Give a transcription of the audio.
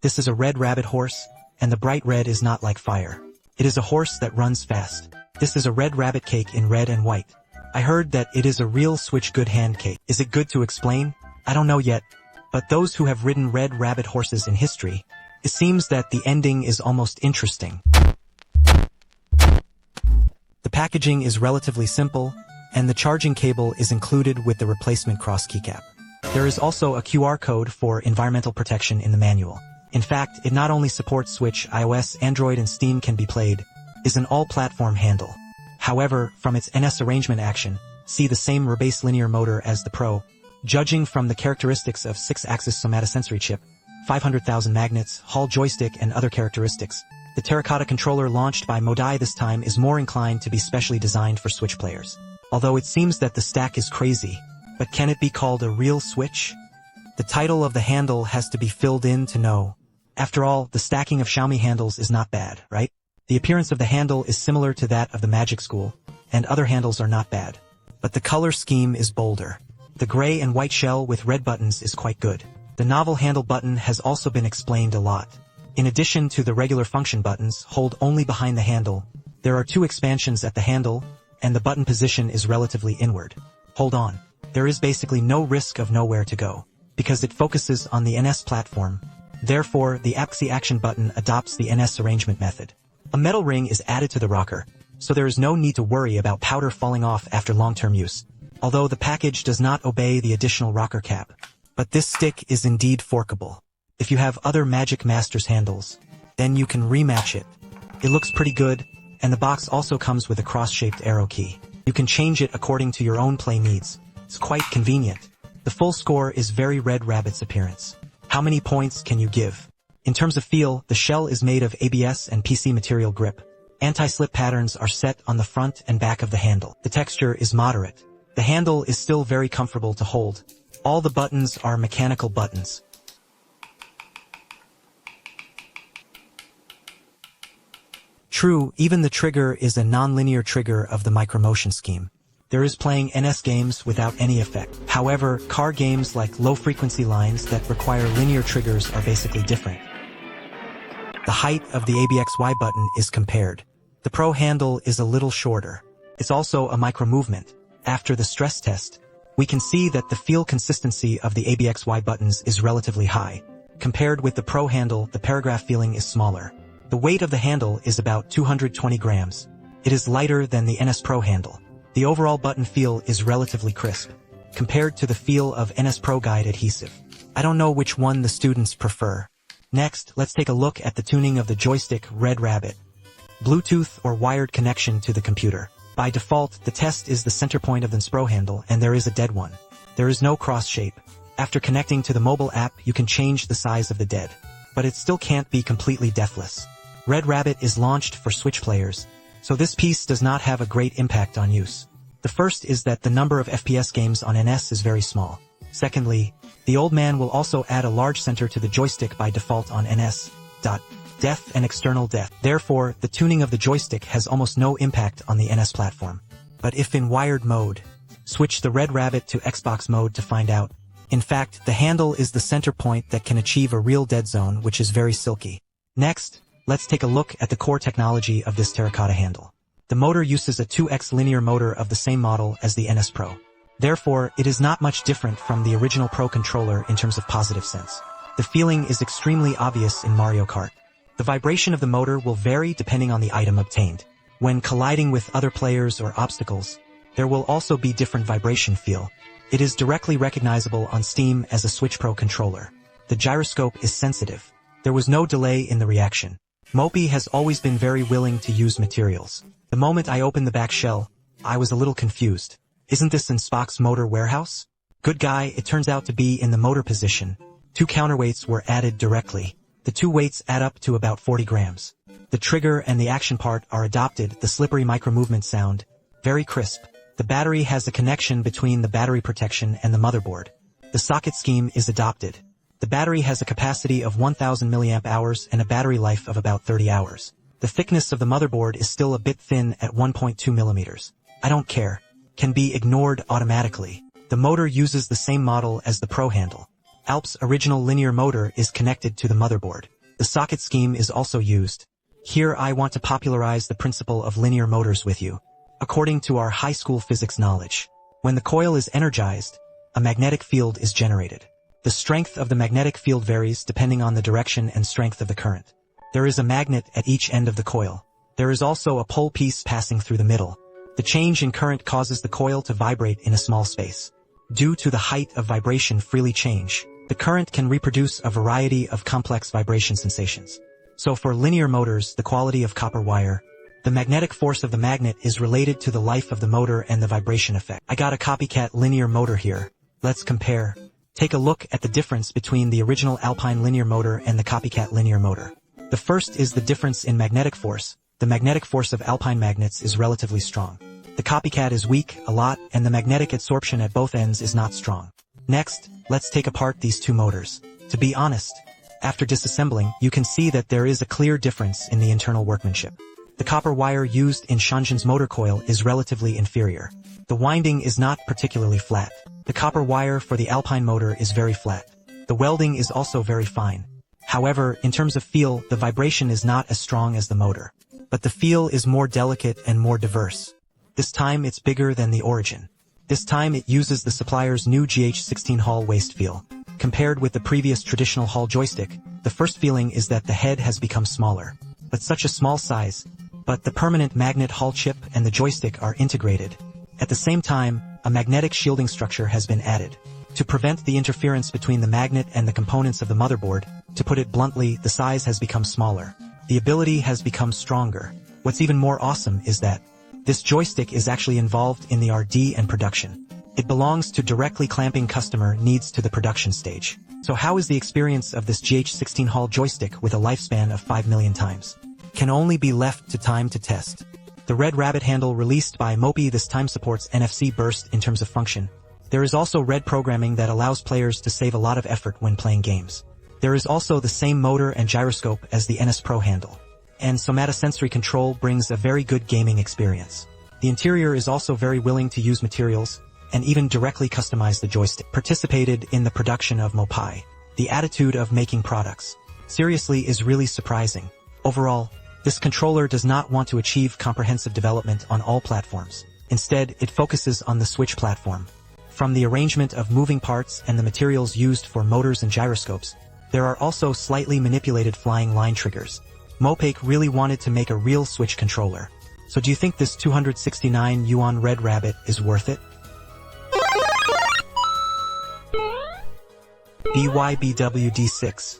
This is a red rabbit horse, and the bright red is not like fire. It is a horse that runs fast. This is a red rabbit cake in red and white. I heard that it is a real Switch good hand cake. Is it good to explain? I don't know yet, but those who have ridden red rabbit horses in history, it seems that the ending is almost interesting. The packaging is relatively simple, and the charging cable is included with the replacement cross keycap. There is also a QR code for environmental protection in the manual. In fact, it not only supports Switch, iOS, Android and Steam can be played, is an all-platform handle. However, from its NS arrangement action, see the same rebase linear motor as the Pro. Judging from the characteristics of 6-axis somatosensory chip, 500,000 magnets, Hall joystick and other characteristics, the Terracotta controller launched by Modai this time is more inclined to be specially designed for Switch players. Although it seems that the stack is crazy, but can it be called a real Switch? The title of the handle has to be filled in to know. After all, the stacking of Xiaomi handles is not bad, right? The appearance of the handle is similar to that of the Magic School, and other handles are not bad. But the color scheme is bolder. The gray and white shell with red buttons is quite good. The novel handle button has also been explained a lot. In addition to the regular function buttons, hold only behind the handle, there are 2 expansions at the handle, and the button position is relatively inward. Hold on. There is basically no risk of nowhere to go, because it focuses on the NS platform. Therefore, the APXI action button adopts the NS arrangement method. A metal ring is added to the rocker, so there is no need to worry about powder falling off after long-term use, although the package does not obey the additional rocker cap. But this stick is indeed forkable. If you have other Magic Masters handles, then you can rematch it. It looks pretty good, and the box also comes with a cross-shaped arrow key. You can change it according to your own play needs. It's quite convenient. The full score is very Red Rabbit's appearance. How many points can you give? In terms of feel, the shell is made of ABS and PC material grip. Anti-slip patterns are set on the front and back of the handle. The texture is moderate. The handle is still very comfortable to hold. All the buttons are mechanical buttons. True, even the trigger is a non-linear trigger of the micromotion scheme. There is playing NS games without any effect. However, car games like low-frequency lines that require linear triggers are basically different. The height of the ABXY button is compared. The Pro handle is a little shorter. It's also a micro-movement. After the stress test, we can see that the feel consistency of the ABXY buttons is relatively high. Compared with the Pro handle, the paragraph feeling is smaller. The weight of the handle is about 220 grams. It is lighter than the NS Pro handle. The overall button feel is relatively crisp, compared to the feel of NS Pro Guide adhesive. I don't know which one the students prefer. Next, let's take a look at the tuning of the joystick Red Rabbit. Bluetooth or wired connection to the computer. By default, the test is the center point of the NS Pro handle and there is a dead one. There is no cross shape. After connecting to the mobile app, you can change the size of the dead. But it still can't be completely deathless. Red Rabbit is launched for Switch players, so this piece does not have a great impact on use. The first is that the number of FPS games on NS is very small. Secondly, the old man will also add a large center to the joystick by default on NS. Depth and external depth. Therefore, the tuning of the joystick has almost no impact on the NS platform. But if in wired mode, switch the Red Rabbit to Xbox mode to find out. In fact, the handle is the center point that can achieve a real dead zone, which is very silky. Next, let's take a look at the core technology of this Terracotta handle. The motor uses a 2X linear motor of the same model as the NS Pro. Therefore, it is not much different from the original Pro controller in terms of positive sense. The feeling is extremely obvious in Mario Kart. The vibration of the motor will vary depending on the item obtained. When colliding with other players or obstacles, there will also be different vibration feel. It is directly recognizable on Steam as a Switch Pro controller. The gyroscope is sensitive. There was no delay in the reaction. Mopi has always been very willing to use materials. The moment I opened the back shell, I was a little confused. Isn't this in Spock's motor warehouse? Good guy, it turns out to be in the motor position. 2 counterweights were added directly. The 2 weights add up to about 40 grams. The trigger and the action part are adopted, the slippery micro-movement sound. Very crisp. The battery has a connection between the battery protection and the motherboard. The socket scheme is adopted. The battery has a capacity of 1000 mAh and a battery life of about 30 hours. The thickness of the motherboard is still a bit thin at 1.2 millimeters. I don't care. Can be ignored automatically. The motor uses the same model as the Pro handle. Alp's original linear motor is connected to the motherboard. The socket scheme is also used. Here I want to popularize the principle of linear motors with you. According to our high school physics knowledge, when the coil is energized, a magnetic field is generated. The strength of the magnetic field varies depending on the direction and strength of the current. There is a magnet at each end of the coil. There is also a pole piece passing through the middle. The change in current causes the coil to vibrate in a small space. Due to the height of vibration freely change, the current can reproduce a variety of complex vibration sensations. So for linear motors, the quality of copper wire, the magnetic force of the magnet is related to the life of the motor and the vibration effect. I got a copycat linear motor here. Let's compare. Take a look at the difference between the original Alpine linear motor and the copycat linear motor. The first is the difference in magnetic force. The magnetic force of Alpine magnets is relatively strong. The copycat is weak, a lot, and the magnetic adsorption at both ends is not strong. Next, let's take apart these two motors. To be honest, after disassembling, you can see that there is a clear difference in the internal workmanship. The copper wire used in Shenzhen's motor coil is relatively inferior. The winding is not particularly flat. The copper wire for the Alpine motor is very flat. The welding is also very fine. However, in terms of feel, the vibration is not as strong as the motor. But the feel is more delicate and more diverse. This time it's bigger than the origin. This time it uses the supplier's new GH16 Hall waist feel. Compared with the previous traditional Hall joystick, the first feeling is that the head has become smaller. But such a small size. But the permanent magnet Hall chip and the joystick are integrated. At the same time, a magnetic shielding structure has been added. To prevent the interference between the magnet and the components of the motherboard, to put it bluntly, the size has become smaller. The ability has become stronger. What's even more awesome is that this joystick is actually involved in the R&D and production. It belongs to directly clamping customer needs to the production stage. So how is the experience of this GH16 Hall joystick with a lifespan of 5 million times? Can only be left to time to test. The Red Rabbit handle released by Mopi this time supports NFC burst in terms of function. There is also red programming that allows players to save a lot of effort when playing games. There is also the same motor and gyroscope as the NS Pro handle. And somatosensory control brings a very good gaming experience. The interior is also very willing to use materials, and even directly customize the joystick. Participated in the production of Mopai. The attitude of making products, seriously, is really surprising. Overall, this controller does not want to achieve comprehensive development on all platforms. Instead, it focuses on the Switch platform. From the arrangement of moving parts and the materials used for motors and gyroscopes, there are also slightly manipulated flying line triggers. Mopake really wanted to make a real Switch controller. So do you think this 269 yuan Red Rabbit is worth it? BYBWD6